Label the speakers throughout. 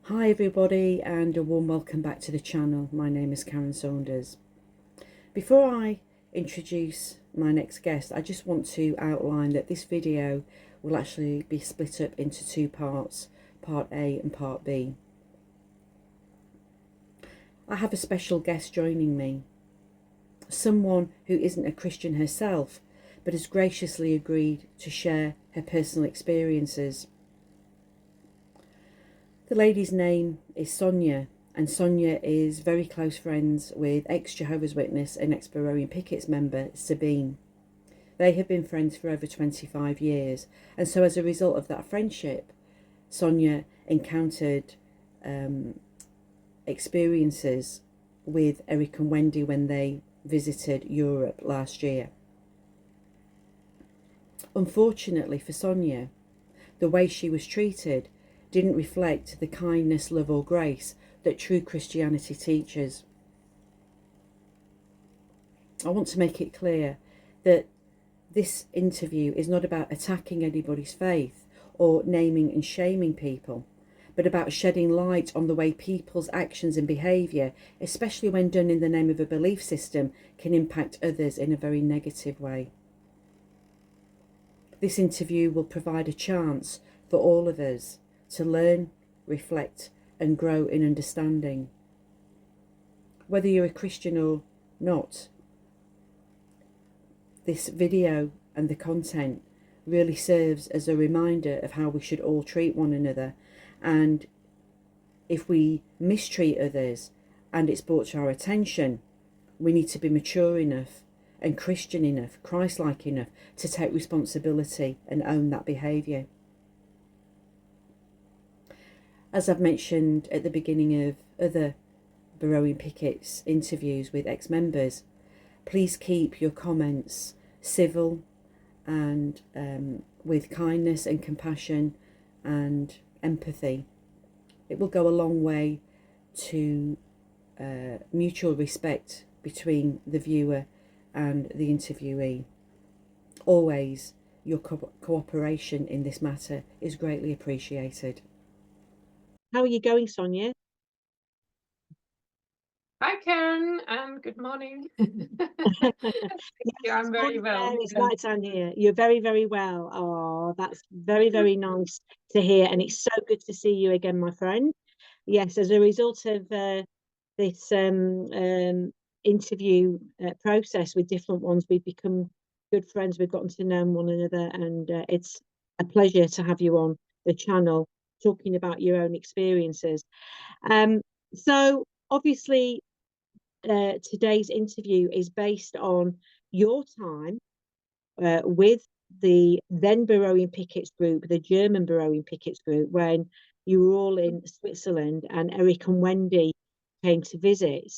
Speaker 1: Hi everybody and a warm welcome back to the channel. My name is Karen Saunders. Before I introduce my next guest, I just want to outline that this video will actually be split up into two parts, part A and part B. I have a special guest joining me, someone who isn't a Christian herself but has graciously agreed to share her personal experiences. The lady's name is Sonia, and Sonia is very close friends with ex-Jehovah's Witness and ex-Beroean Pickets member Sabine. They have been friends for over 25 years, and so as a result of that friendship, Sonia encountered experiences with Eric and Wendy when they visited Europe last year. Unfortunately for Sonia, the way she was treated didn't reflect the kindness, love or grace that true Christianity teaches. I want to make it clear that this interview is not about attacking anybody's faith or naming and shaming people, but about shedding light on the way people's actions and behaviour, especially when done in the name of a belief system, can impact others in a very negative way. This interview will provide a chance for all of us to learn, reflect and grow in understanding. Whether you're a Christian or not, this video and the content really serves as a reminder of how we should all treat one another, and if we mistreat others and it's brought to our attention, we need to be mature enough and Christian enough, Christ-like enough to take responsibility and own that behaviour. As I've mentioned at the beginning of other Beroean Pickets interviews with ex-members, please keep your comments civil and with kindness and compassion and empathy. It will go a long way to mutual respect between the viewer and the interviewee. Always, your cooperation in this matter is greatly appreciated. How are you going, Sonia?
Speaker 2: Hi, Karen, and good morning. Thank you. I'm very well.
Speaker 1: It's night time here. You're very, very well. Oh, that's very, very nice to hear. And it's so good to see you again, my friend. Yes, as a result of this interview process with different ones, we've become good friends. We've gotten to know one another, and it's a pleasure to have you on the channel talking about your own experiences. So obviously, today's interview is based on your time with the then Beroean Pickets group, the German Beroean Pickets group, when you were all in Switzerland and Eric and Wendy came to visit.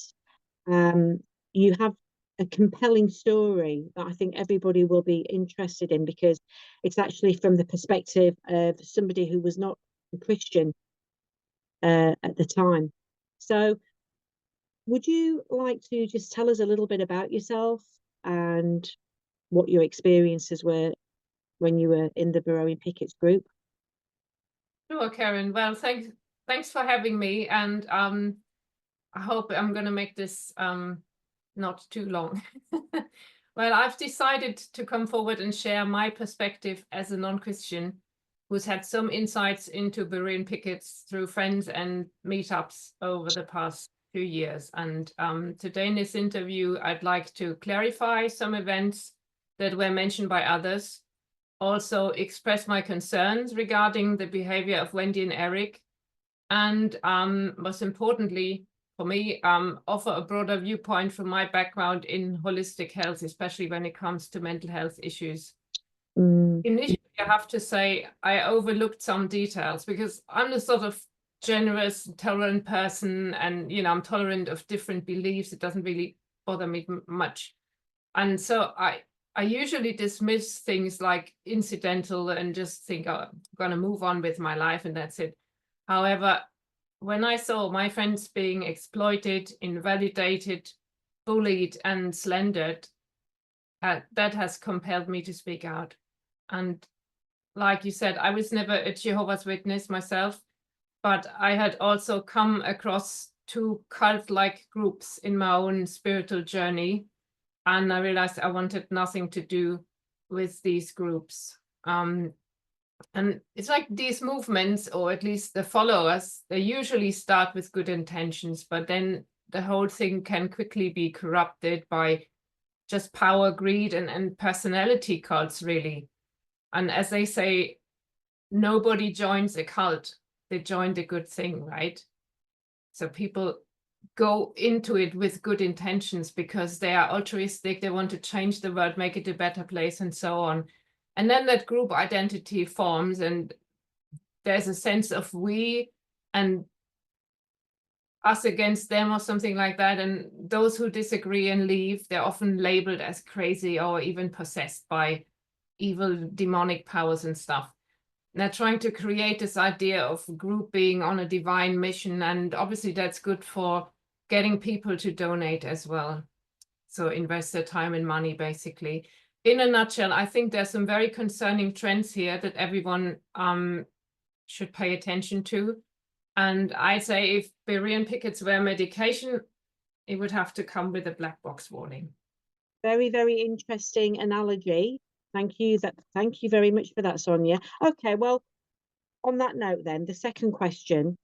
Speaker 1: You have a compelling story that I think everybody will be interested in, because it's actually from the perspective of somebody who was not a Christian at the time. So would you like to just tell us a little bit about yourself and what your experiences were when you were in the Beroean Pickets group?
Speaker 2: Sure, Karen. Well, thanks for having me, and I hope I'm going to make this not too long. Well, I've decided to come forward and share my perspective as a non-Christian who's had some insights into Beroean Pickets through friends and meetups over the past few years. And today in this interview, I'd like to clarify some events that were mentioned by others, also express my concerns regarding the behavior of Wendy and Eric, and most importantly for me, offer a broader viewpoint from my background in holistic health, especially when it comes to mental health issues. Initially, I have to say I overlooked some details because I'm the sort of generous, tolerant person, and I'm tolerant of different beliefs. It doesn't really bother me much, and so I usually dismiss things like incidental and just think, oh, I'm going to move on with my life and that's it. However, when I saw my friends being exploited, invalidated, bullied, and slandered, that has compelled me to speak out. And like you said, I was never a Jehovah's Witness myself, but I had also come across two cult-like groups in my own spiritual journey, and I realized I wanted nothing to do with these groups. And it's like these movements, or at least the followers, they usually start with good intentions, but then the whole thing can quickly be corrupted by just power, greed, and personality cults, really. And as they say, nobody joins a cult, they joined a good thing, right? So people go into it with good intentions because they are altruistic, they want to change the world, make it a better place, and so on. And then that group identity forms, and there's a sense of we and us against them or something like that. And those who disagree and leave, they're often labeled as crazy or even possessed by evil demonic powers and stuff. And they're trying to create this idea of group being on a divine mission. And obviously that's good for getting people to donate as well. So invest their time and money, basically. In a nutshell, I think there's some very concerning trends here that everyone should pay attention to. And I say if Beroean Pickets were medication, it would have to come with a black box warning.
Speaker 1: Very, very interesting analogy. Thank you. Thank you very much for that, Sonia. Okay, well, on that note then, the second question,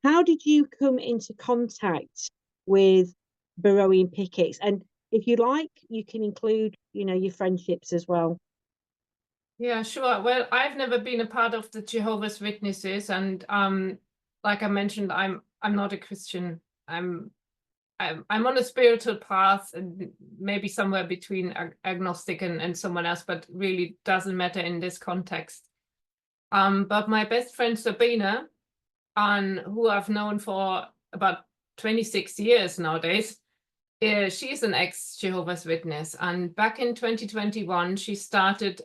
Speaker 1: how did you come into contact with Beroean Pickets? And if you like, you can include, your friendships as well.
Speaker 2: Yeah, sure. Well, I've never been a part of the Jehovah's Witnesses, and like I mentioned, I'm not a Christian. I'm on a spiritual path, and maybe somewhere between agnostic and someone else, but really doesn't matter in this context. But my best friend Sabina, who I've known for about 26 years nowadays, she's an ex-Jehovah's Witness, and back in 2021 she started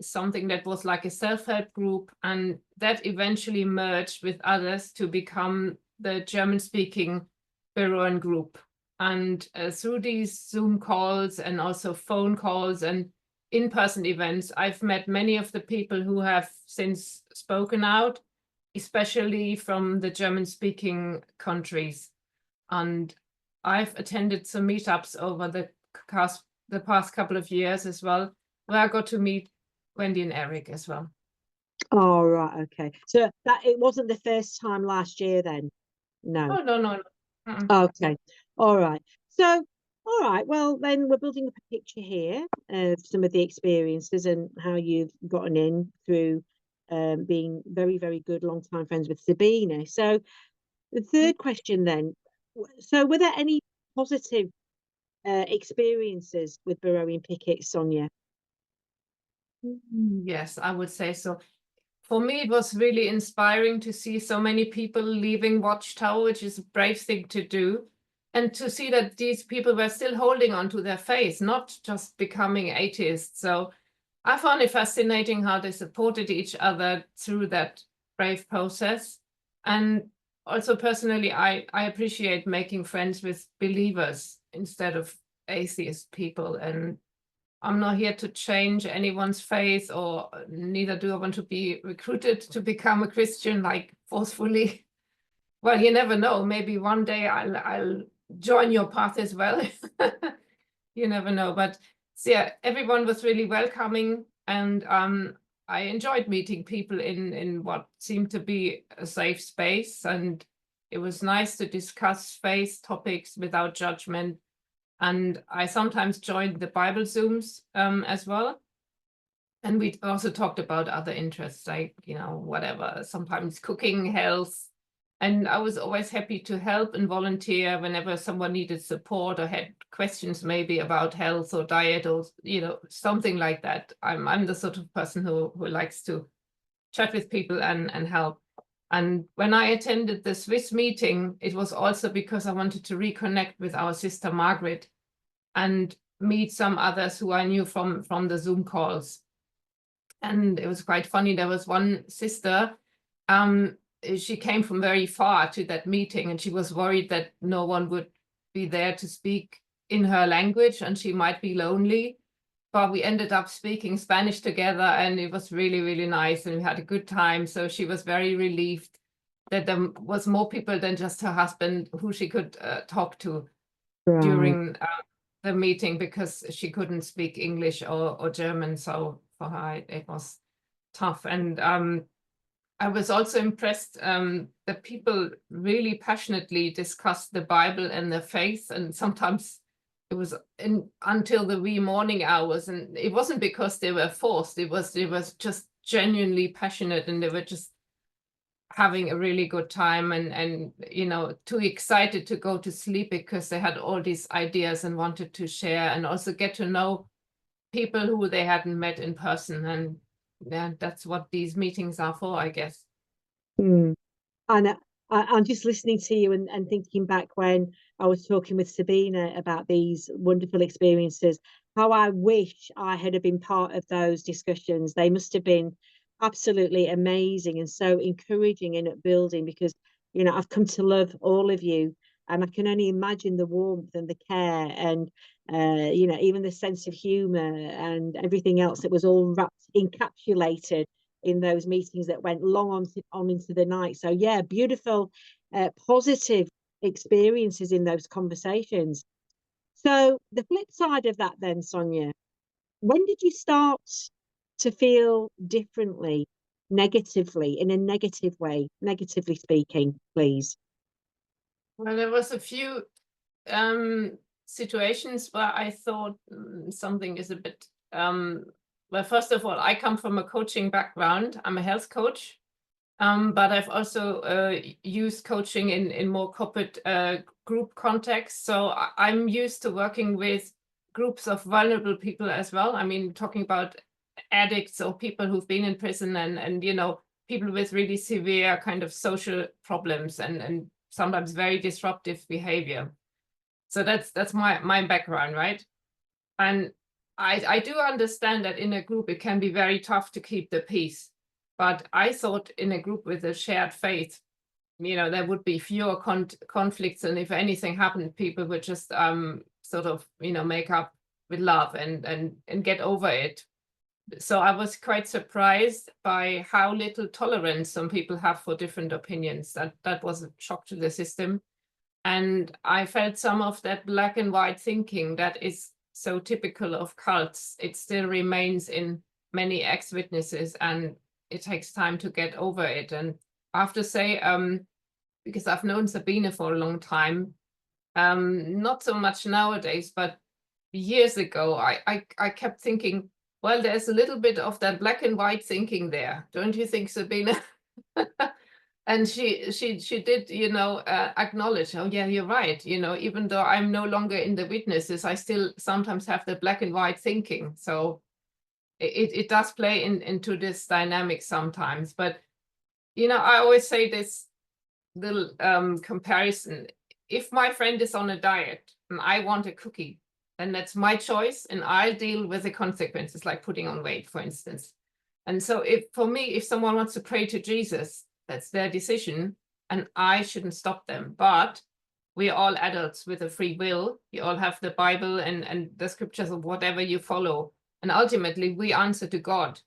Speaker 2: something that was like a self-help group, and that eventually merged with others to become the German-speaking Beroean group. And through these Zoom calls and also phone calls and in-person events, I've met many of the people who have since spoken out, especially from the German-speaking countries. And I've attended some meetups over the past couple of years as well, where I got to meet Wendy and Eric as well.
Speaker 1: Oh, right, okay. So that it wasn't the first time last year then? No.
Speaker 2: Oh, no.
Speaker 1: Okay, all right. So, all right, well, then we're building up a picture here of some of the experiences and how you've gotten in through being very, very good long-time friends with Sabina. So the third question then, so were there any positive experiences with Beroean Pickets, Sonia?
Speaker 2: Yes, I would say so. For me, it was really inspiring to see so many people leaving Watchtower, which is a brave thing to do, and to see that these people were still holding on to their faith, not just becoming atheists. So I found it fascinating how they supported each other through that brave process. And also personally, I appreciate making friends with believers instead of atheist people. And I'm not here to change anyone's faith, or neither do I want to be recruited to become a Christian, like forcefully. Well, you never know. Maybe one day I'll join your path as well. You never know. But so yeah, everyone was really welcoming, and I enjoyed meeting people in what seemed to be a safe space, and it was nice to discuss faith topics without judgment. And I sometimes joined the Bible Zooms as well. And we also talked about other interests, like, whatever, sometimes cooking, health. And I was always happy to help and volunteer whenever someone needed support or had questions maybe about health or diet or, something like that. I'm the sort of person who likes to chat with people and help. And when I attended the Swiss meeting, it was also because I wanted to reconnect with our sister Margaret and meet some others who I knew from the Zoom calls. And it was quite funny. There was one sister, she came from very far to that meeting, and she was worried that no one would be there to speak in her language and she might be lonely. But we ended up speaking Spanish together, and it was really, really nice, and we had a good time. So she was very relieved that there was more people than just her husband who she could talk to
Speaker 1: Right.
Speaker 2: during the meeting, because she couldn't speak English or German. So for her, it was tough. And I was also impressed that people really passionately discussed the Bible and their faith, and sometimes it was until the wee morning hours. And it wasn't because they were forced; it was just genuinely passionate, and they were just having a really good time, and you know, too excited to go to sleep because they had all these ideas and wanted to share, and also get to know people who they hadn't met in person. And yeah, that's what these meetings are for, I guess.
Speaker 1: Mm. And I'm just listening to you and thinking back when I was talking with Sabina about these wonderful experiences, how I wish I had been part of those discussions. They must have been absolutely amazing and so encouraging and upbuilding, because, you know, I've come to love all of you, and I can only imagine the warmth and the care and, you know, even the sense of humor and everything else that was all wrapped, encapsulated in those meetings that went long on into the night. So yeah, beautiful, positive experiences in those conversations. So the flip side of that then, Sonia, when did you start to feel differently, negatively, in a negative way, negatively speaking, please?
Speaker 2: Well, there was a few situations where I thought something is a bit well, first of all, I come from a coaching background. I'm a health coach. But I've also used coaching in more corporate group contexts. So I'm used to working with groups of vulnerable people as well. I mean, talking about addicts or people who've been in prison, and you know, people with really severe kind of social problems, and sometimes very disruptive behavior. So that's my background, right? And I do understand that in a group it can be very tough to keep the peace. But I thought in a group with a shared faith, you know, there would be fewer conflicts, and if anything happened, people would just sort of, you know, make up with love and get over it. So I was quite surprised by how little tolerance some people have for different opinions. That was a shock to the system. And I felt some of that black and white thinking that is so typical of cults. It still remains in many ex-witnesses, and it takes time to get over it. And I have to say, because I've known Sabine for a long time, not so much nowadays, but years ago, I kept thinking, well, there's a little bit of that black and white thinking there. Don't you think, Sabine? And she did, you know, acknowledge, oh yeah, you're right. You know, even though I'm no longer in the witnesses, I still sometimes have the black and white thinking. So it does play into this dynamic sometimes. But, you know, I always say this little comparison. If my friend is on a diet and I want a cookie, then that's my choice, and I'll deal with the consequences, like putting on weight, for instance. And so for me, if someone wants to pray to Jesus, that's their decision, and I shouldn't stop them. But we're all adults with a free will. You all have the Bible and the scriptures of whatever you follow. And ultimately, we answer to God,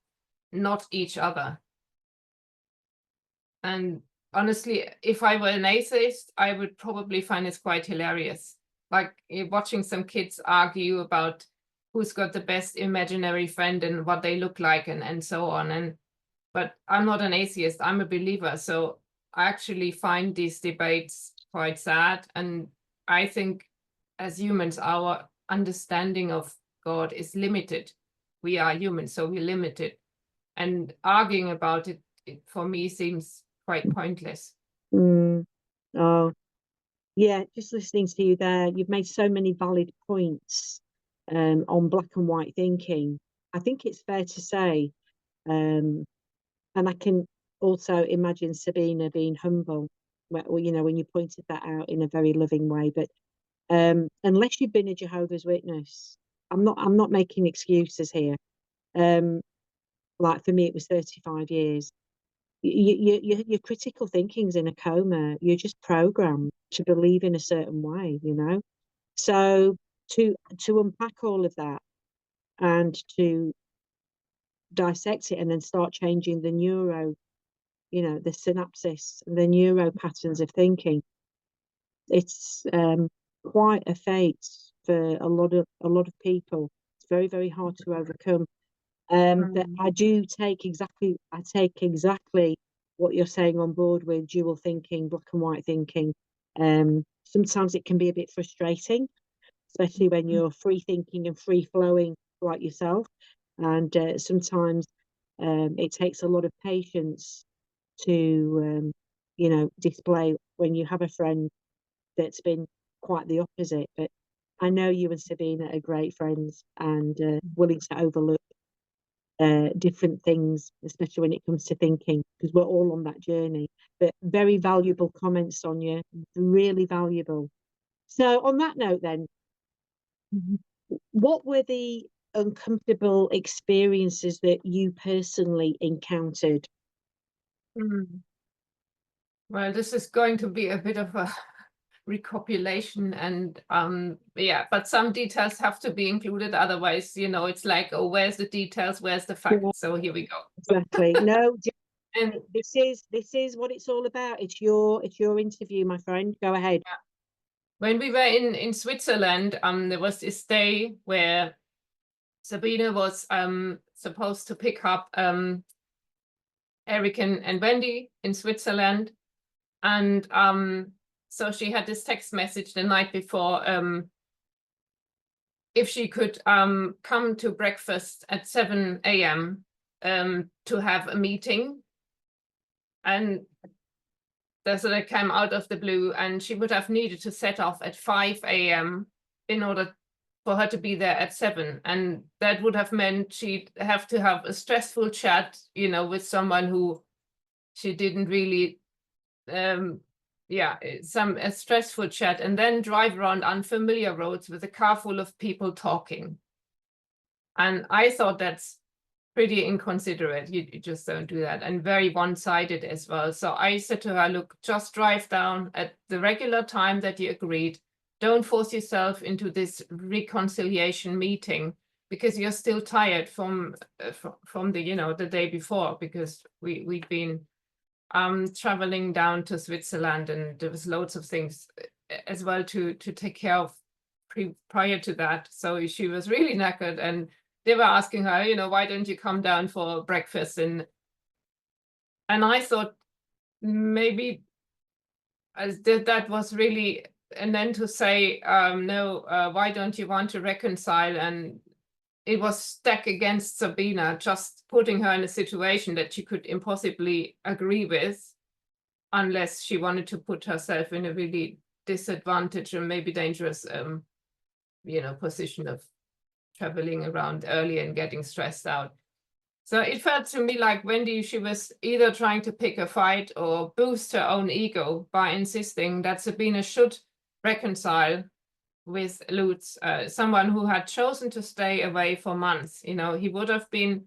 Speaker 2: not each other. And honestly, if I were an atheist, I would probably find this quite hilarious. Like watching some kids argue about who's got the best imaginary friend and what they look like, and so on. But I'm not an atheist, I'm a believer. So I actually find these debates quite sad. And I think as humans, our understanding of God is limited. We are humans, so we're limited. And arguing about it for me seems quite pointless.
Speaker 1: Mm. Oh, yeah, just listening to you there, you've made so many valid points on black and white thinking. I think it's fair to say, um, and I can also imagine Sabina being humble, well, you know, when you pointed that out in a very loving way. But unless you've been a Jehovah's Witness, I'm not making excuses here. Um, like for me, it was 35 years. Your critical thinking's in a coma. You're just programmed to believe in a certain way, you know. So to unpack all of that and to dissect it and then start changing the you know, the synapses, the neuro patterns of thinking. It's quite a fate for a lot of people. It's very, very hard to overcome. But I take exactly what you're saying on board with dual thinking, black and white thinking. Sometimes it can be a bit frustrating, especially when you're free thinking and free flowing like yourself. And sometimes it takes a lot of patience to, you know, display when you have a friend that's been quite the opposite. But I know you and Sabina are great friends and willing to overlook different things, especially when it comes to thinking, because we're all on that journey. But very valuable comments, Sonia, really valuable. So on that note then, what were the uncomfortable experiences that you personally encountered?
Speaker 2: Well, this is going to be a bit of a recopulation, and yeah, but some details have to be included, otherwise, you know, it's like, oh, where's the details, where's the facts?
Speaker 1: Yeah.
Speaker 2: So here we go.
Speaker 1: Exactly. No,
Speaker 2: And
Speaker 1: this is what it's all about. It's your interview, my friend. Go ahead.
Speaker 2: when we were in Switzerland, there was this day where Sabina was supposed to pick up Eric and Wendy in Switzerland, and so she had this text message the night before, if she could come to breakfast at 7 a.m. To have a meeting. And so that came out of the blue, and she would have needed to set off at 5 a.m. in order for her to be there at 7. And that would have meant she'd have to have a stressful chat, you know, with someone who she didn't really, a stressful chat, and then drive around unfamiliar roads with a car full of people talking. And I thought that's pretty inconsiderate. You just don't do that, and very one-sided as well. So I said to her, look, just drive down at the regular time that you agreed. Don't force yourself into this reconciliation meeting because you're still tired from the, you know, the day before, because we'd been traveling down to Switzerland, and there was loads of things as well to take care of prior to that. So she was really knackered, and they were asking her, you know, why don't you come down for breakfast? And I thought maybe that was really, and then to say, no, why don't you want to reconcile? And it was stacked against Sabina, just putting her in a situation that she could impossibly agree with, unless she wanted to put herself in a really disadvantaged and maybe dangerous, you know, position of traveling around early and getting stressed out. So it felt to me like Wendy, she was either trying to pick a fight or boost her own ego by insisting that Sabina should reconcile with Lutz, someone who had chosen to stay away for months. You know, he would have been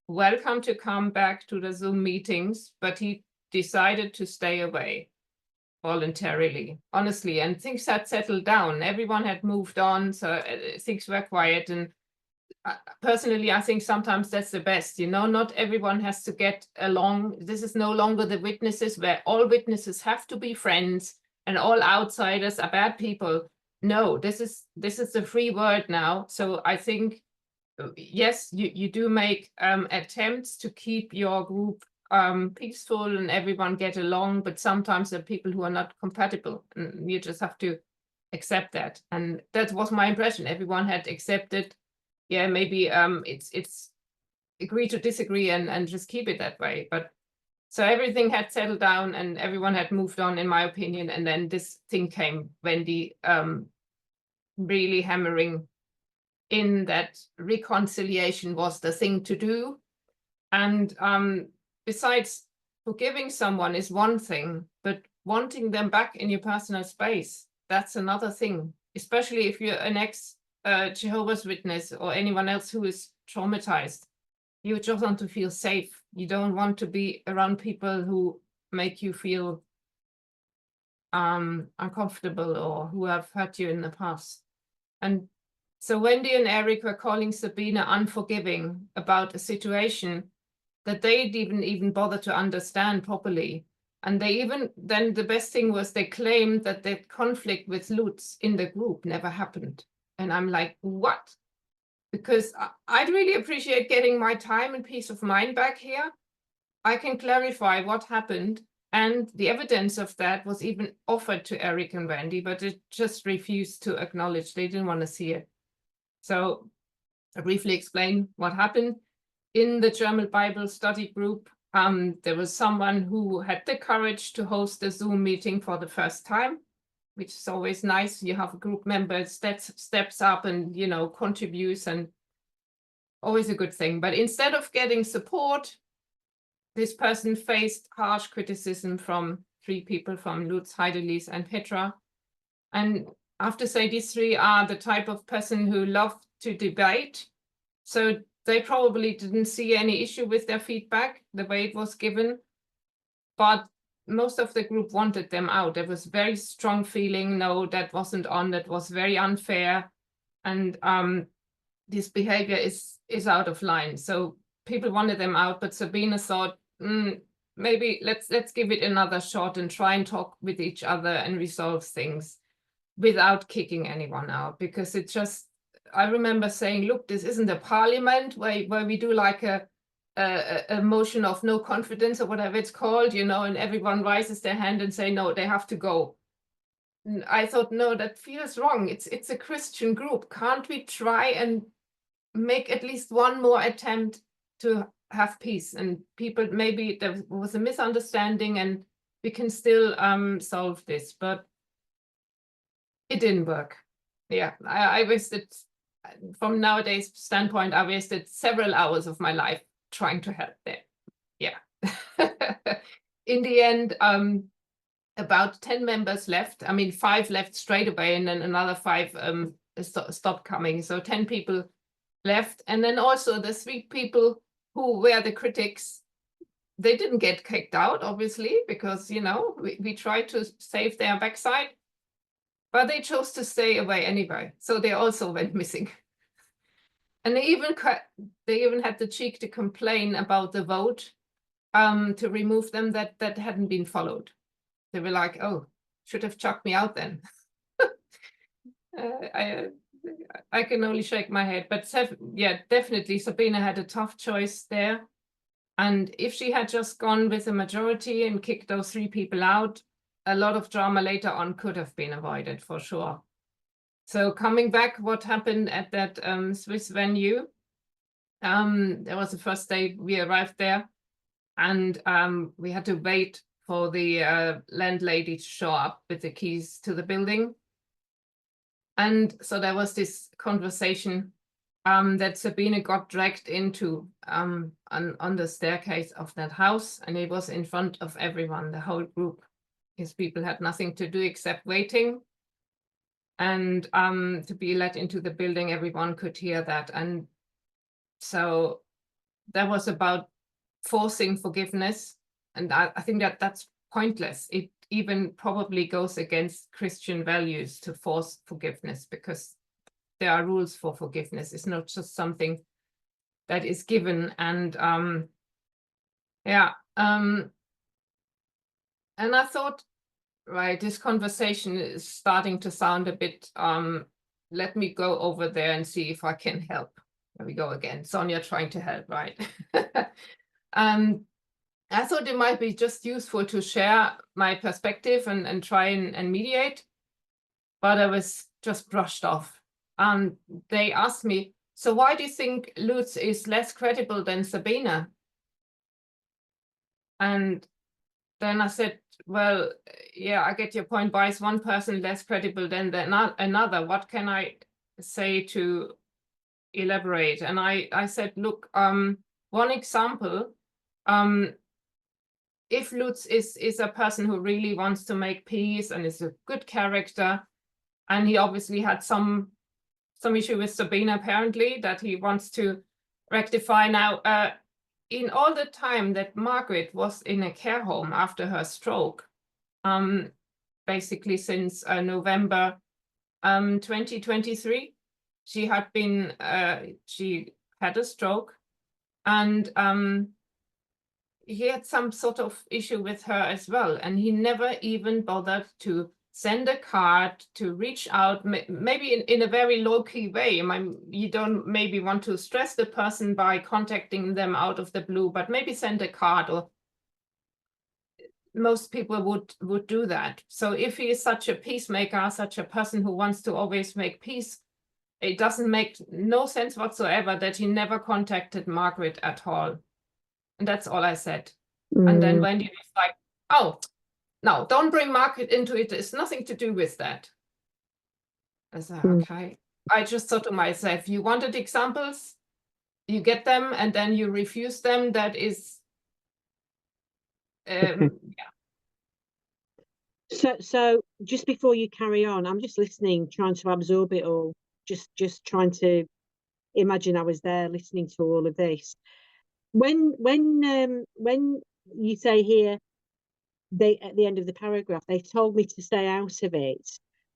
Speaker 2: welcome to come back to the Zoom meetings, but he decided to stay away voluntarily, honestly, and things had settled down. Everyone had moved on, so things were quiet. And personally, I think sometimes that's the best, you know, not everyone has to get along. This is no longer the witnesses where all witnesses have to be friends and all outsiders are bad people. No, this is the free world now. So I think, yes, you do make attempts to keep your group peaceful and everyone get along, but sometimes there are people who are not compatible, and you just have to accept that. And that was my impression. Everyone had accepted, yeah, maybe it's agree to disagree and just keep it that way. But so everything had settled down and everyone had moved on, in my opinion. And then this thing came, Wendy really hammering in that reconciliation was the thing to do. And besides, forgiving someone is one thing, but wanting them back in your personal space, that's another thing, especially if you're an Jehovah's Witness or anyone else who is traumatized. You just want to feel safe. You don't want to be around people who make you feel uncomfortable or who have hurt you in the past. And so Wendy and Eric were calling Sabina unforgiving about a situation that they didn't even bother to understand properly. And then the best thing was they claimed that the conflict with Lutz in the group never happened. And I'm like, what? Because I'd really appreciate getting my time and peace of mind back here. I can clarify what happened. And the evidence of that was even offered to Eric and Wendy, but it just refused to acknowledge. They didn't want to see it. So I briefly explain what happened. In the German Bible study group, there was someone who had the courage to host a Zoom meeting for the first time, which is always nice. You have a group member that steps up and, you know, contributes, and always a good thing. But instead of getting support, this person faced harsh criticism from 3 people, from Lutz, Heidelise, and Petra. And I have to say, these 3 are the type of person who love to debate. So they probably didn't see any issue with their feedback, the way it was given. But most of the group wanted them out. There was very strong feeling, no, that wasn't on, that was very unfair. And this behavior is out of line. So people wanted them out, but Sabine thought, maybe let's give it another shot and try and talk with each other and resolve things without kicking anyone out. Because it just, I remember saying, look, this isn't a parliament where we do like a motion of no confidence or whatever it's called, you know, and everyone raises their hand and say, no, they have to go. And I thought, no, that feels wrong. It's a Christian group. Can't we try and make at least one more attempt to have peace? And people, maybe there was a misunderstanding and we can still solve this, but it didn't work. Yeah, I wasted, from nowadays standpoint, I wasted several hours of my life trying to help them. Yeah. In the end, about 10 members left. I mean, 5 left straight away, and then another 5 stopped coming. So 10 people left. And then also the 3 people who were the critics, they didn't get kicked out, obviously, because, you know, we tried to save their backside, but they chose to stay away anyway. So they also went missing. And they even had the cheek to complain about the vote to remove them that hadn't been followed. They were like, oh, should have chucked me out then. I can only shake my head, but yeah, definitely Sabine had a tough choice there. And if she had just gone with the majority and kicked those 3 people out, a lot of drama later on could have been avoided for sure. So coming back, what happened at that Swiss venue? There was the first day we arrived there, and we had to wait for the landlady to show up with the keys to the building. And so there was this conversation that Sabine got dragged into on the staircase of that house, and it was in front of everyone, the whole group. His people had nothing to do except waiting. And to be let into the building, everyone could hear that. And so that was about forcing forgiveness. And I think that's pointless. It even probably goes against Christian values to force forgiveness, because there are rules for forgiveness. It's not just something that is given. And yeah, and I thought, right, this conversation is starting to sound a bit, let me go over there and see if I can help. There we go again, Sonia trying to help, right? I thought it might be just useful to share my perspective and try and mediate, but I was just brushed off. They asked me, so why do you think Lutz is less credible than Sabine? And then I said, well, yeah, I get your point. Why is one person less credible than another? What can I say to elaborate? And I said, look, one example, if Lutz is a person who really wants to make peace and is a good character, and he obviously had some issue with Sabine, apparently, that he wants to rectify now. In all the time that Margaret was in a care home after her stroke, basically since November 2023, she had a stroke, and he had some sort of issue with her as well, and he never even bothered to send a card, to reach out, maybe in a very low-key way. I mean, you don't maybe want to stress the person by contacting them out of the blue, but maybe send a card, or most people would do that. So if he is such a peacemaker, such a person who wants to always make peace, it doesn't make no sense whatsoever that he never contacted Margaret at all. And that's all I said. And then Wendy was like, oh, no, don't bring Margaret into it. It's nothing to do with that. I said, okay. I just thought to myself, you wanted examples, you get them, and then you refuse them. That is, yeah.
Speaker 1: So just before you carry on, I'm just listening, trying to absorb it all, just trying to imagine I was there listening to all of this. When you say here, they, at the end of the paragraph, they told me to stay out of it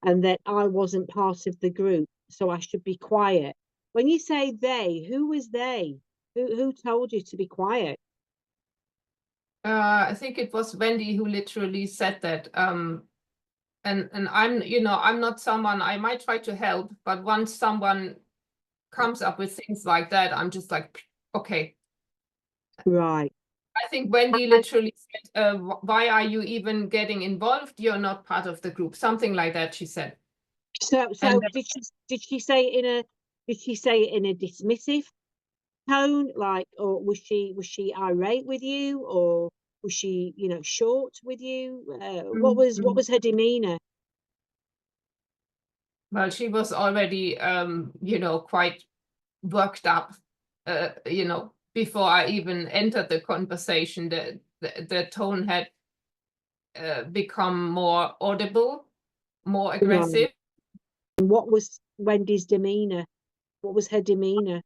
Speaker 1: and that I wasn't part of the group, so I should be quiet. When you say they, who was they? Who told you to be quiet?
Speaker 2: I think it was Wendy who literally said that. And I'm, I'm not someone, I might try to help, but once someone comes up with things like that, I'm just like, okay.
Speaker 1: Right.
Speaker 2: I think Wendy literally said, why are you even getting involved? You're not part of the group. Something like that, she said.
Speaker 1: So did she say it in a dismissive tone, like, or was she irate with you, or was she, short with you? What was her demeanor?
Speaker 2: Well, she was already, quite worked up, before I even entered the conversation. The tone had become more audible, more aggressive.
Speaker 1: And what was Wendy's demeanor? What was her demeanor?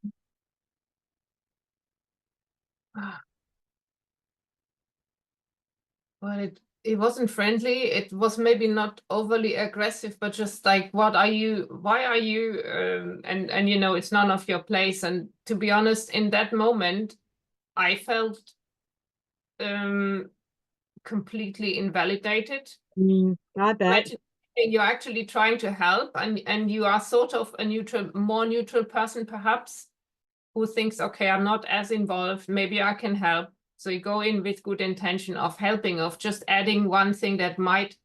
Speaker 2: Well, it wasn't friendly. It was maybe not overly aggressive, but just like, why are you, and it's none of your place. And to be honest, in that moment, I felt completely invalidated.
Speaker 1: I bet.
Speaker 2: Imagine you're actually trying to help, and you are sort of a more neutral person, perhaps, who thinks, okay, I'm not as involved, maybe I can help. So you go in with good intention of helping, of just adding one thing that might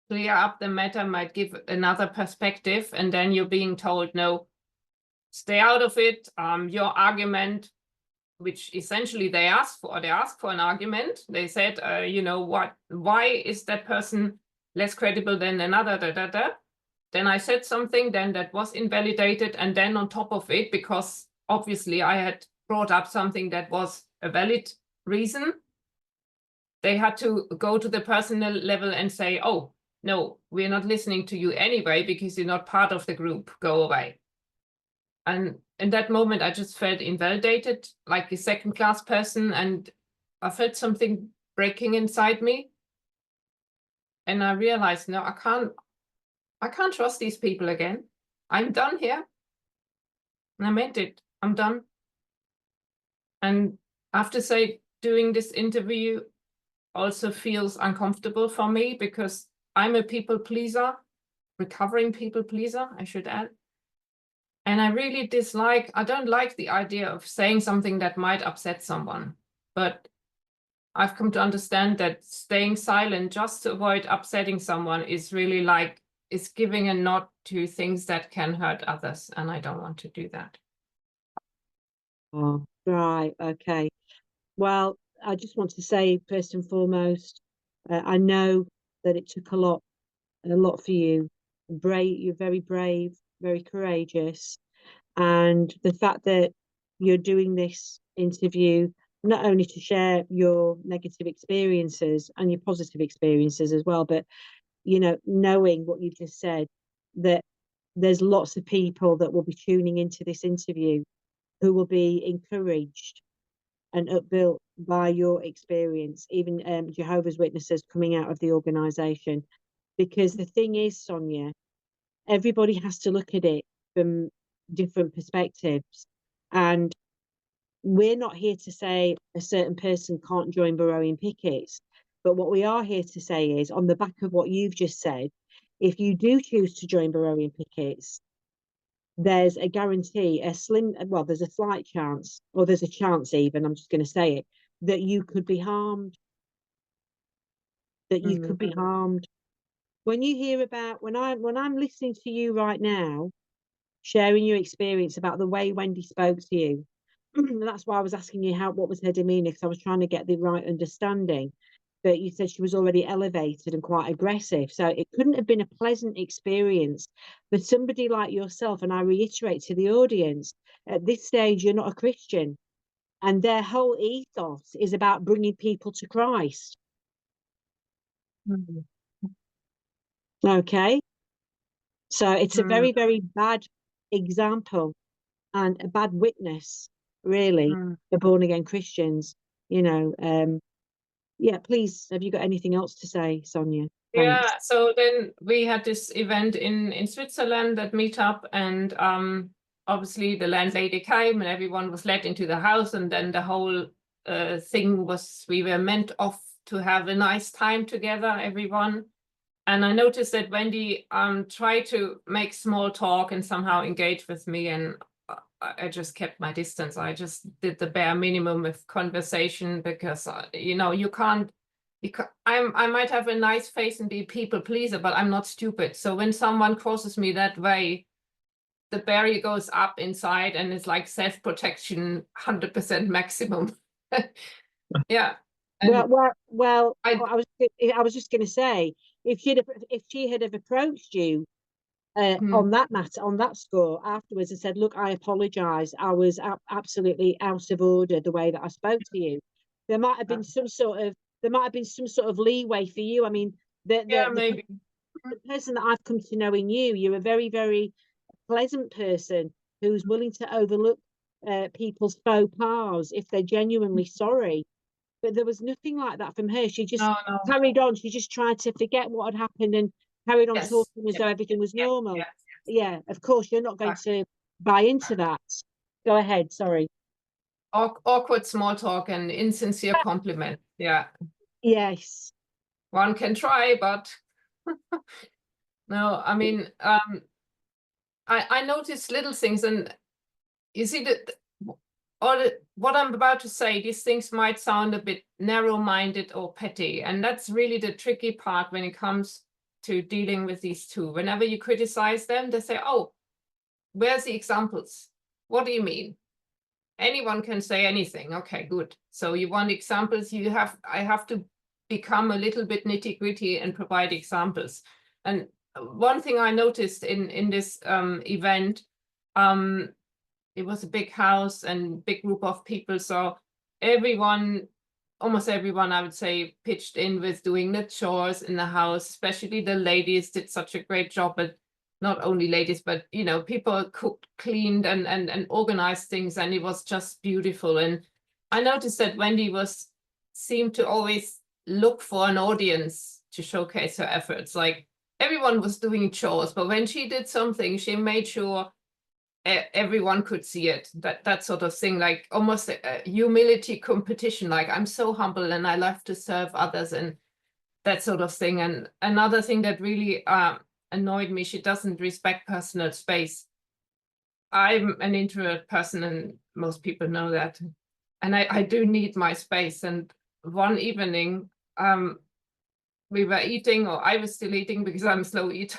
Speaker 2: clear up the matter, might give another perspective, and then you're being told, no, stay out of it. Your argument, which essentially they asked for an argument. They said, why is that person less credible than another, Then I said something, then that was invalidated, and then on top of it, because obviously I had brought up something that was a valid reason, they had to go to the personal level and say, oh, no, we're not listening to you anyway, because you're not part of the group, go away. And in that moment, I just felt invalidated, like a second-class person, and I felt something breaking inside me. And I realized, no, I can't trust these people again. I'm done here. And I meant it. I'm done. And I have to say, doing this interview also feels uncomfortable for me, because I'm a people pleaser, recovering people pleaser, I should add. And I really I don't like the idea of saying something that might upset someone. But I've come to understand that staying silent just to avoid upsetting someone is really is giving a nod to things that can hurt others. And I don't want to do that.
Speaker 1: Oh, right. Okay. Well, I just want to say, first and foremost, I know that it took a lot for you. You're very brave, very courageous. And the fact that you're doing this interview, not only to share your negative experiences and your positive experiences as well, but, knowing what you've just said, that there's lots of people that will be tuning into this interview who will be encouraged and upbuilt by your experience, even Jehovah's Witnesses coming out of the organisation. Because the thing is, Sonia, everybody has to look at it from different perspectives. And we're not here to say a certain person can't join Beroean Pickets, but what we are here to say is, on the back of what you've just said, if you do choose to join Beroean Pickets, there's a guarantee, there's a slight chance, or there's a chance even, I'm just going to say it, that you could be harmed. That you could be harmed. When you hear about, when I'm listening to you right now, sharing your experience about the way Wendy spoke to you, that's why I was asking you what was her demeanour, because I was trying to get the right understanding. But you said she was already elevated and quite aggressive, so it couldn't have been a pleasant experience for somebody like yourself. And I reiterate to the audience, at this stage you're not a Christian, and their whole ethos is about bringing people to Christ. Okay, so it's a very, very bad example and a bad witness, really, for born again Christians. You know, yeah, please, have you got anything else to say, Sonia? Thanks.
Speaker 2: Yeah, so then we had this event in Switzerland, that meetup, and obviously the landlady came and everyone was let into the house, and then the whole thing was, we were meant off to have a nice time together, everyone. And I noticed that Wendy tried to make small talk and somehow engage with me, and I just kept my distance. I just did the bare minimum of conversation, because you know, you can't, I might have a nice face and be a people pleaser, but I'm not stupid. So when someone crosses me that way, the barrier goes up inside, and it's like self-protection 100% maximum. Yeah. And
Speaker 1: Well, I was just going to say, if she had have approached you on that matter, on that score afterwards, and said, "Look, I apologise. I was absolutely out of order the way that I spoke to you," there might have been some sort of leeway for you. I mean,
Speaker 2: maybe
Speaker 1: the person that I've come to know in you, you're a very, very pleasant person who's willing to overlook people's faux pas if they're genuinely sorry. But there was nothing like that from her. She just carried on. She just tried to forget what had happened and carried on talking as though everything was normal. Yeah, of course, you're not going to buy into that. Go ahead, sorry.
Speaker 2: Awkward small talk and insincere compliment. Yeah.
Speaker 1: Yes.
Speaker 2: One can try, but no, I mean, I noticed little things, and you see that what I'm about to say, these things might sound a bit narrow-minded or petty, and that's really the tricky part when it comes to dealing with these two. Whenever you criticize them, they say, "Oh, where's the examples? What do you mean?" Anyone can say anything. Okay, good. So you want examples? I have to become a little bit nitty-gritty and provide examples. And one thing I noticed in this event, it was a big house and big group of people. So almost everyone, I would say, pitched in with doing the chores in the house. Especially the ladies did such a great job. But not only ladies, but you know, people cooked, cleaned, and organized things, and it was just beautiful. And I noticed that Wendy seemed to always look for an audience to showcase her efforts. Like, everyone was doing chores, but when she did something, she made sure everyone could see it. That sort of thing, like almost a humility competition. Like, I'm so humble and I love to serve others, and that sort of thing. And another thing that really annoyed me, she doesn't respect personal space. I'm an introvert person, and most people know that. And I do need my space. And one evening, we were eating, or I was still eating because I'm a slow eater.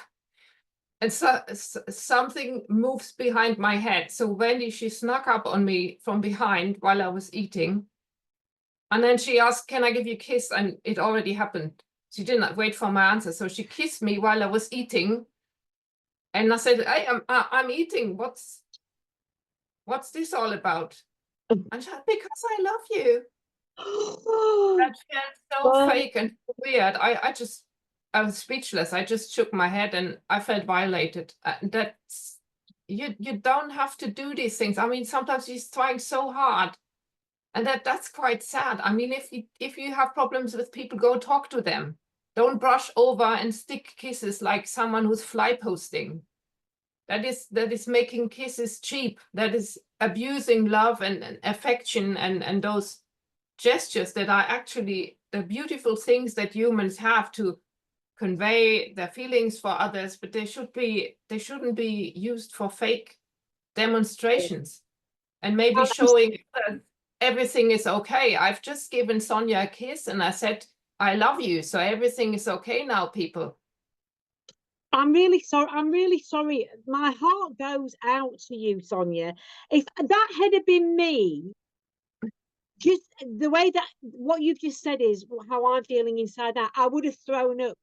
Speaker 2: And so something moves behind my head. So Wendy, she snuck up on me from behind while I was eating. And then she asked, "Can I give you a kiss?" And it already happened. She didn't wait for my answer. So she kissed me while I was eating. And I said, I'm eating. What's this all about? And she said, "Because I love you." That felt so fake and weird. I was speechless. I just shook my head and I felt violated. That's, you don't have to do these things. I mean, sometimes she's trying so hard, and that's quite sad. I mean, if you have problems with people, go talk to them. Don't brush over and stick kisses like someone who's fly posting. That is making kisses cheap. That is abusing love and affection and those gestures that are actually the beautiful things that humans have to convey their feelings for others, but they shouldn't be used for fake demonstrations and maybe showing that everything is okay. I've just given Sonia a kiss and I said, I love you, so everything is okay now, people.
Speaker 1: I'm really sorry. I'm really sorry. My heart goes out to you, Sonia. If that had been me, just the way that what you've just said is how I'm feeling inside out, I would have thrown up.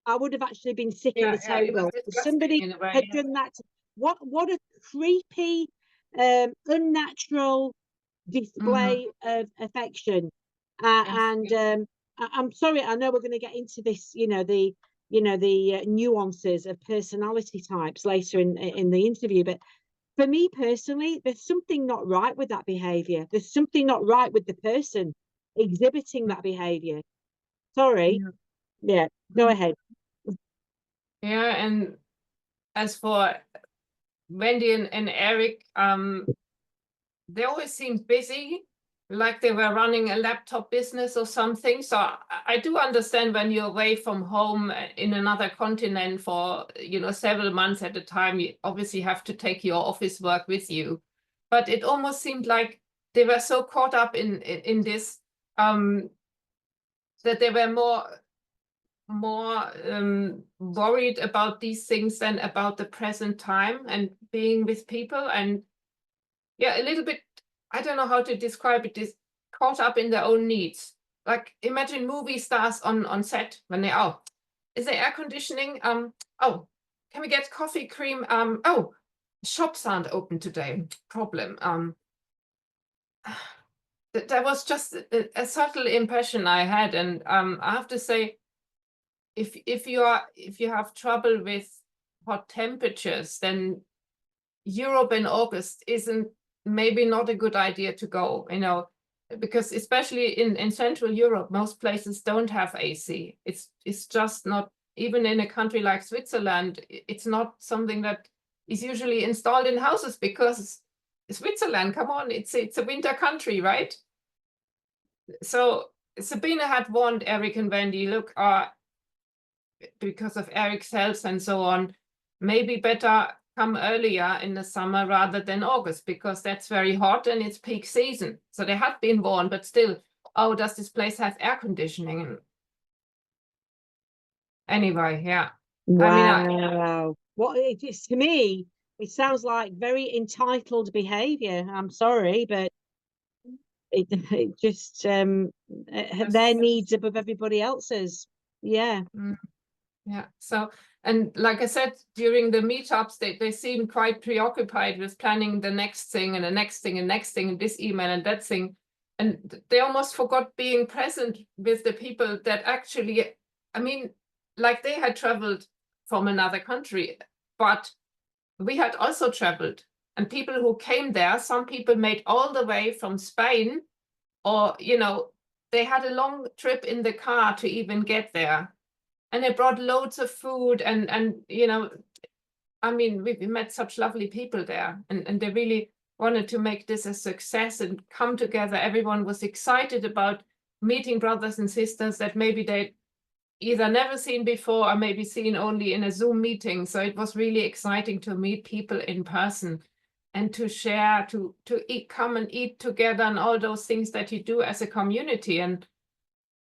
Speaker 1: I would have actually been sick at the table. Somebody had done that. What a creepy, unnatural display of affection. I'm sorry. I know we're going to get into this. The nuances of personality types later in the interview, but for me personally, there's something not right with that behavior. There's something not right with the person exhibiting that behavior. Sorry. Yeah, go ahead.
Speaker 2: Yeah, and as for Wendy and Eric, they always seemed busy, like they were running a laptop business or something. So I do understand when you're away from home in another continent for, several months at a time, you obviously have to take your office work with you. But it almost seemed like they were so caught up in this that they were more worried about these things than about the present time and being with people. And yeah, a little bit, I don't know how to describe it, is caught up in their own needs. Like imagine movie stars on set when they, oh, is there air conditioning? Oh, can we get coffee cream? Oh, shops aren't open today. Problem. That was just a subtle impression I had. And I have to say, if you have trouble with hot temperatures, then Europe in August isn't maybe not a good idea to go, because especially in Central Europe, most places don't have AC. It's just not, even in a country like Switzerland, it's not something that is usually installed in houses, because Switzerland, come on, it's a winter country, right? So Sabina had warned Eric and Wendy, look, because of Eric's health and so on, maybe better come earlier in the summer rather than August, because that's very hot and it's peak season. So they had been warned, but still, oh, does this place have air conditioning? Anyway, yeah.
Speaker 1: Wow. What it just, to me, it sounds like very entitled behavior. I'm sorry, but it just their needs above everybody else's. Yeah.
Speaker 2: Yeah. So, and like I said, during the meetups, they seem quite preoccupied with planning the next thing and the next thing and next thing and this email and that thing. And they almost forgot being present with the people that actually, I mean, like they had traveled from another country, but we had also traveled. And people who came there, some people made all the way from Spain, or, they had a long trip in the car to even get there. And they brought loads of food and I mean, we met such lovely people there, and they really wanted to make this a success and come together. Everyone was excited about meeting brothers and sisters that maybe they either never seen before or maybe seen only in a Zoom meeting. So it was really exciting to meet people in person and to share, to eat, come and eat together, and all those things that you do as a community. And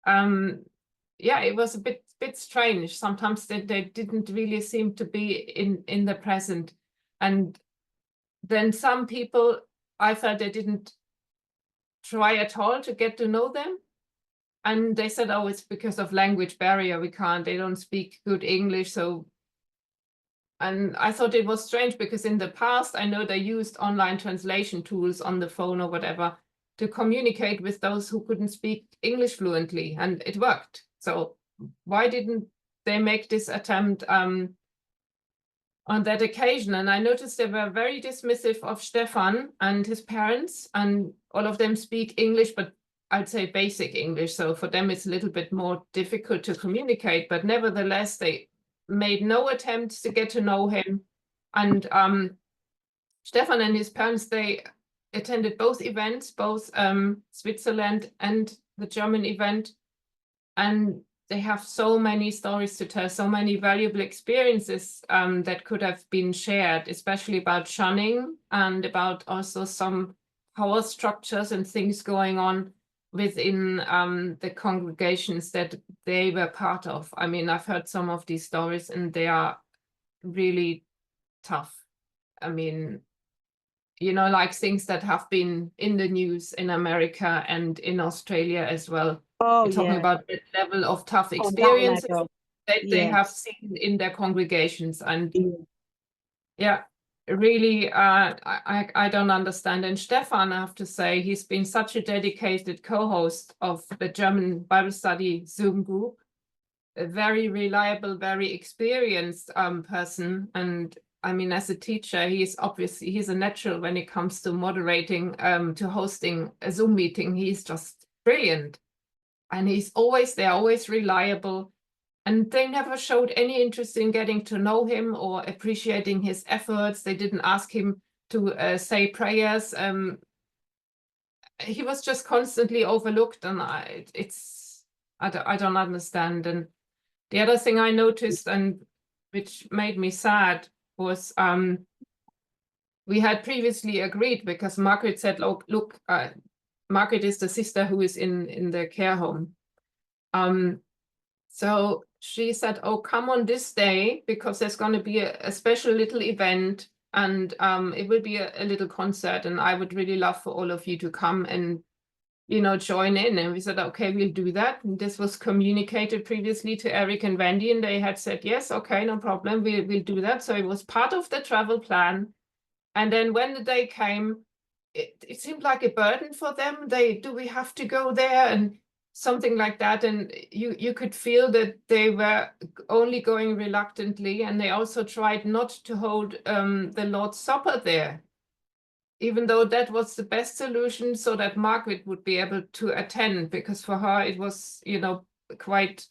Speaker 2: yeah, it was a bit strange. Sometimes they didn't really seem to be in the present. And then some people, I thought they didn't try at all to get to know them. And they said, oh, it's because of language barrier. They don't speak good English. So, and I thought it was strange, because in the past, I know they used online translation tools on the phone or whatever to communicate with those who couldn't speak English fluently, and it worked. So why didn't they make this attempt on that occasion? And I noticed they were very dismissive of Stefan and his parents, and all of them speak English, but I'd say basic English. So for them, it's a little bit more difficult to communicate, but nevertheless, they made no attempts to get to know him. And Stefan and his parents, they attended both events, both Switzerland and the German event, and they have so many stories to tell, so many valuable experiences that could have been shared, especially about shunning and about also some power structures and things going on within the congregations that they were part of. I mean, I've heard some of these stories and they are really tough. I mean, you know, like things that have been in the news in America and in Australia as well.
Speaker 1: Oh,
Speaker 2: We're talking
Speaker 1: yeah.
Speaker 2: about the level of tough
Speaker 1: On that
Speaker 2: experiences
Speaker 1: level.
Speaker 2: that they
Speaker 1: Yeah.
Speaker 2: have seen in their congregations. And
Speaker 1: Yeah.
Speaker 2: yeah, really, I don't understand. And Stefan, I have to say, he's been such a dedicated co-host of the German Bible study Zoom group, a very reliable, very experienced person. And I mean, as a teacher, he's a natural when it comes to moderating, to hosting a Zoom meeting. He's just brilliant. And they're always reliable. And they never showed any interest in getting to know him or appreciating his efforts. They didn't ask him to say prayers. He was just constantly overlooked, and I don't understand. And the other thing I noticed, and which made me sad, was we had previously agreed, because Margaret said, look, Margaret is the sister who is in the care home. So she said, oh, come on this day, because there's going to be a special little event, and it will be a little concert, and I would really love for all of you to come and, you know, join in. And we said, okay, we'll do that. And this was communicated previously to Eric and Wendy, and they had said, yes, okay, no problem, we'll do that. So it was part of the travel plan. And then when the day came, it seemed like a burden for them. Do we have to go there? And something like that. And you could feel that they were only going reluctantly. And they also tried not to hold the Lord's Supper there, even though that was the best solution, so that Margaret would be able to attend, because for her it was, you know, quite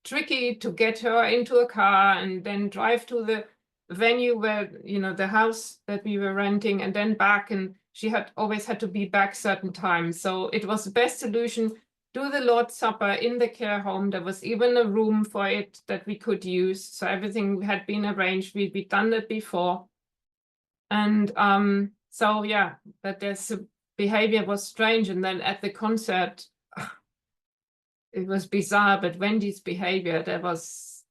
Speaker 2: tricky to get her into a car and then drive to the venue where, you know, the house that we were renting, and then back, and she had always had to be back certain times. So it was the best solution. Do the Lord's Supper in the care home. There was even a room for it that we could use. So everything had been arranged. We'd done that before. And so yeah, but this behavior was strange. And then at the concert, it was bizarre, but Wendy's behavior, that was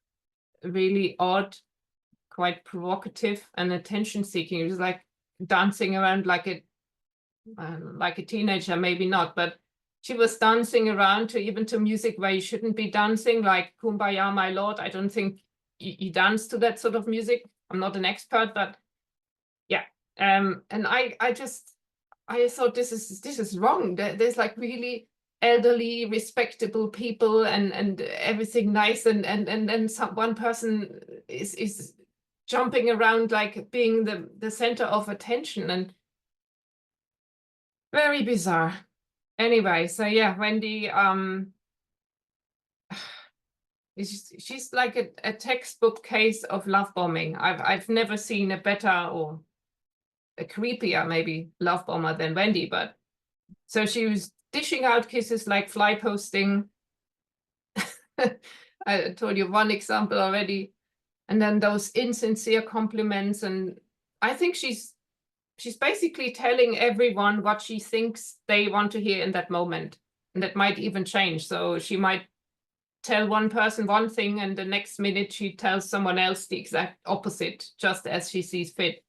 Speaker 2: really odd, quite provocative and attention seeking. It was like dancing around like a teenager, maybe not, but she was dancing around to music where you shouldn't be dancing, like Kumbaya, My Lord. I don't think you dance to that sort of music. I'm not an expert, but yeah. And I thought this is wrong. There's like really elderly, respectable people and everything nice, and then one person is jumping around like being the center of attention, and very bizarre. Anyway, so yeah, Wendy, she's like a textbook case of love bombing. I've never seen a better or a creepier maybe love bomber than Wendy. But so she was dishing out kisses like fly posting. I told you one example already. And then those insincere compliments. And I think she's basically telling everyone what she thinks they want to hear in that moment. And that might even change. So she might tell one person one thing, and the next minute she tells someone else the exact opposite, just as she sees fit.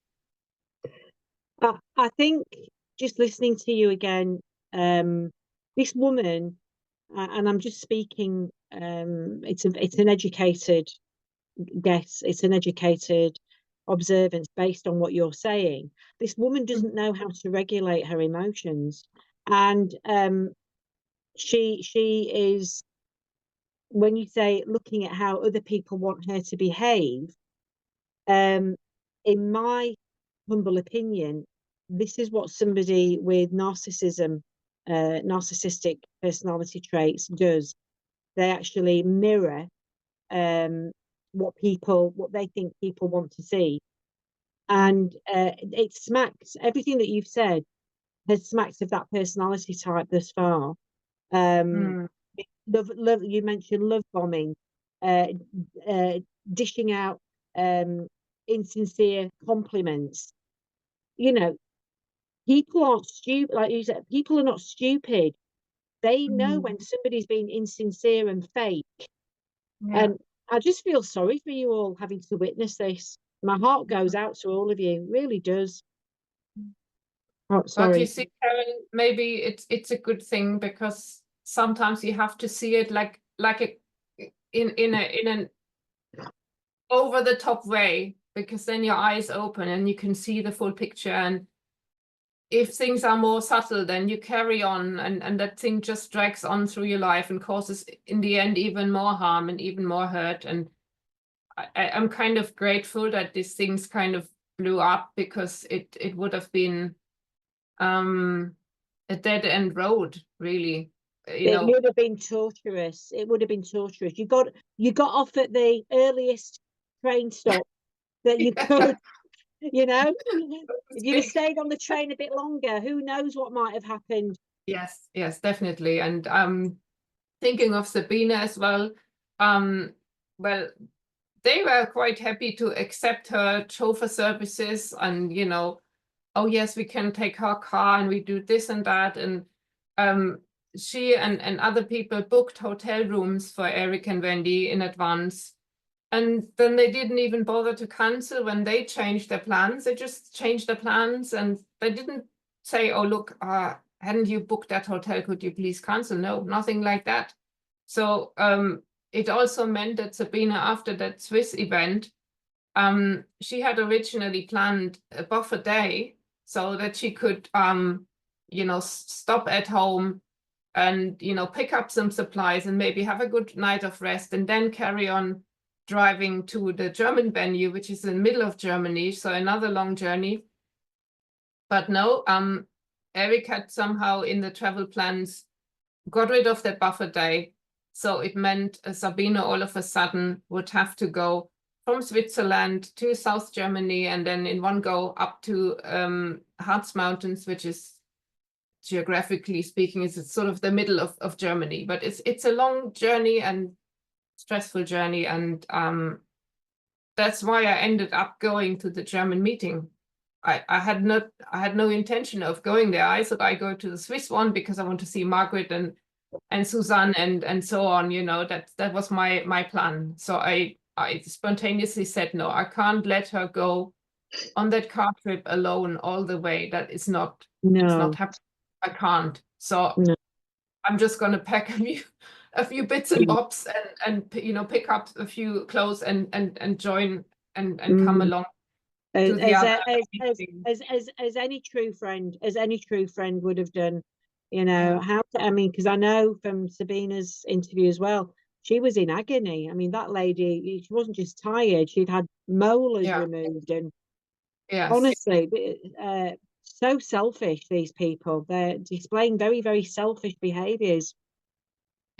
Speaker 1: I think just listening to you again, this woman, and I'm just speaking, it's an educated guess, it's an educated observance based on what you're saying. This woman doesn't know how to regulate her emotions, and she is, when you say looking at how other people want her to behave, in my humble opinion, this is what somebody with narcissistic personality traits does. They actually mirror what they think people want to see. And it smacks everything that you've said has smacked of that personality type thus far. Um, love. You mentioned love bombing, uh, dishing out insincere compliments. You know, people aren't stupid. Like you said, people are not stupid. They know when somebody's being insincere and fake.
Speaker 2: Yeah.
Speaker 1: And I just feel sorry for you all having to witness this. My heart goes out to all of you, really does. Oh,
Speaker 2: But you
Speaker 1: sorry.
Speaker 2: see, Karen, maybe it's a good thing, because sometimes you have to see it like in an over the top way, because then your eyes open and you can see the full picture. And if things are more subtle, then you carry on, and that thing just drags on through your life and causes, in the end, even more harm and even more hurt. And I'm kind of grateful that these things kind of blew up, because it would have been a dead end road, really.
Speaker 1: It would have been torturous. It would have been torturous. You got off at the earliest train stop that you could, you know. If you'd have stayed on the train a bit longer, who knows what might have happened.
Speaker 2: Yes, yes, definitely. And thinking of Sabina as well, well, they were quite happy to accept her chauffeur services, and oh yes, we can take her car and we do this and that. And she and other people booked hotel rooms for Eric and Wendy in advance. And then they didn't even bother to cancel when they changed their plans. They just changed their plans, and they didn't say, oh, look, hadn't you booked that hotel? Could you please cancel? No, nothing like that. So it also meant that Sabina, after that Swiss event, she had originally planned a buffer day so that she could, stop at home and, pick up some supplies and maybe have a good night of rest, and then carry on driving to the German venue, which is in the middle of Germany. So another long journey. But no, Eric had somehow in the travel plans got rid of that buffer day. So it meant Sabina all of a sudden would have to go from Switzerland to South Germany, and then in one go up to Harz Mountains, which is, geographically speaking, is sort of the middle of Germany. But it's a long journey and stressful journey, and that's why I ended up going to the German meeting. I had no intention of going there. I thought I go to the Swiss one because I want to see Margaret and Suzanne and so on. That was my plan. So I spontaneously said, no, I can't let her go on that car trip alone all the way. That is not, it's not happening. I can't. So I'm just gonna pack a few bits and bobs and pick up a few clothes and join and come along to the other meeting.
Speaker 1: As any true friend, would have done. Because I know from Sabina's interview as well, she was in agony. I mean, that lady, she wasn't just tired, she'd had molars removed. And honestly, so selfish, these people. They're displaying very, very selfish behaviors.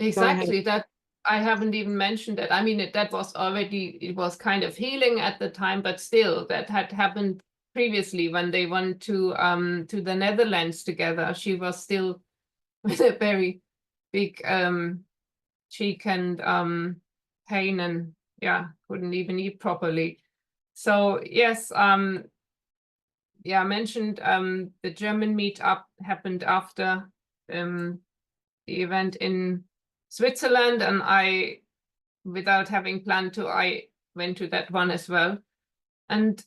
Speaker 2: Exactly. That I haven't even mentioned that. I mean, that was already, it was kind of healing at the time, but still, that had happened previously when they went to the Netherlands together. She was still with a very big cheek and pain, and couldn't even eat properly. So yes, I mentioned the German meetup happened after the event in Switzerland, and I, without having planned to, I went to that one as well. And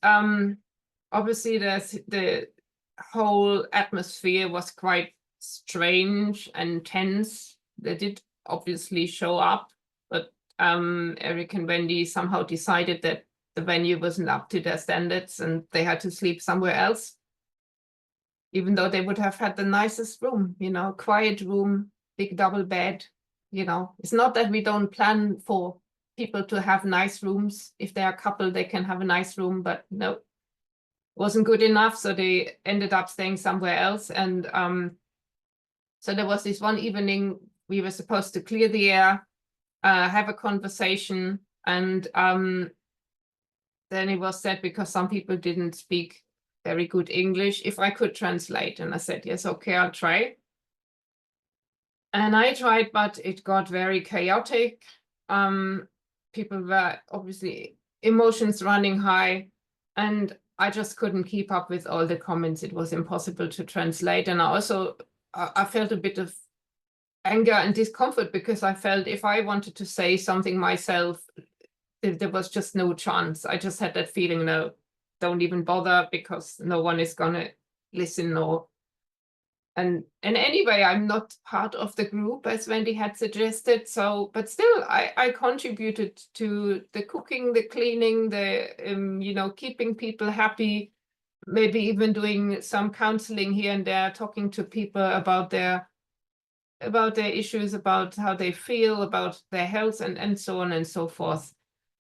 Speaker 2: obviously the whole atmosphere was quite strange and tense. They did obviously show up, but Eric and Wendy somehow decided that the venue wasn't up to their standards and they had to sleep somewhere else, even though they would have had the nicest room, quiet room, big double bed. It's not that we don't plan for people to have nice rooms. If they're a couple, they can have a nice room, but no, wasn't good enough. So they ended up staying somewhere else. And so there was this one evening, we were supposed to clear the air, have a conversation. And then it was said, because some people didn't speak very good English, if I could translate. And I said, yes, okay, I'll try. And I tried, but it got very chaotic. People were obviously emotions running high, and I just couldn't keep up with all the comments. It was impossible to translate. And I also, I felt a bit of anger and discomfort, because I felt if I wanted to say something myself, there was just no chance. I just had that feeling, no, don't even bother, because no one is gonna listen. Or and anyway, I'm not part of the group, as Wendy had suggested. So, but still, I contributed to the cooking, the cleaning, the you know, keeping people happy, maybe even doing some counseling here and there, talking to people about their issues, about how they feel, about their health, and so on and so forth.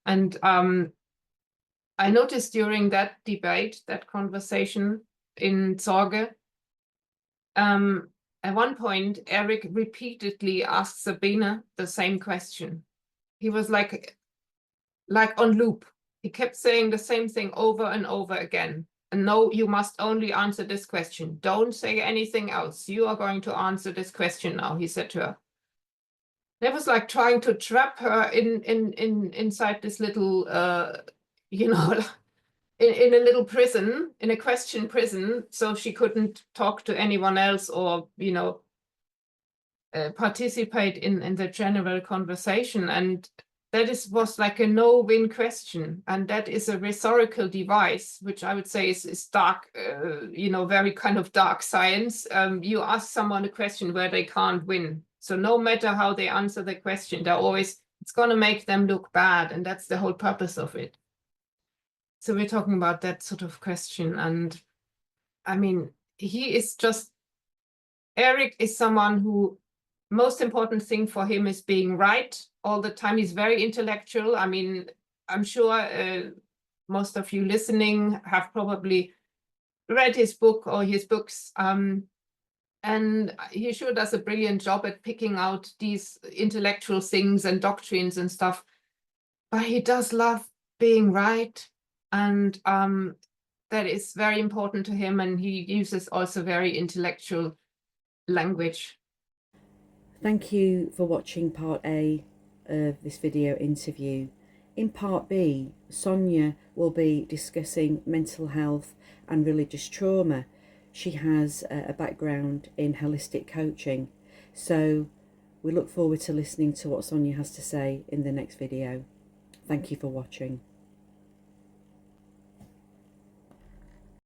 Speaker 2: And I noticed during that debate, that conversation in Sorge, at one point, Eric repeatedly asked Sabine the same question. He was like on loop. He kept saying the same thing over and over again. And no, you must only answer this question. Don't say anything else. You are going to answer this question now, he said to her. That was like trying to trap her inside this little, you know, in a little prison, in a question prison, so she couldn't talk to anyone else, or, you know, participate in the general conversation. And that was like a no-win question. And that is a rhetorical device, which I would say is dark, you know, very kind of dark science. You ask someone a question where they can't win. So no matter how they answer the question, it's going to make them look bad. And that's the whole purpose of it. So we're talking about that sort of question. And I mean, Eric is someone who, most important thing for him is being right all the time. He's very intellectual. I mean, I'm sure most of you listening have probably read his book or his books. And he sure does a brilliant job at picking out these intellectual things and doctrines and stuff. But he does love being right. And that is very important to him. And he uses also very intellectual language.
Speaker 3: Thank you for watching part A of this video interview. In part B, Sonia will be discussing mental health and religious trauma. She has a background in holistic coaching, so we look forward to listening to what Sonia has to say in the next video. Thank you for watching.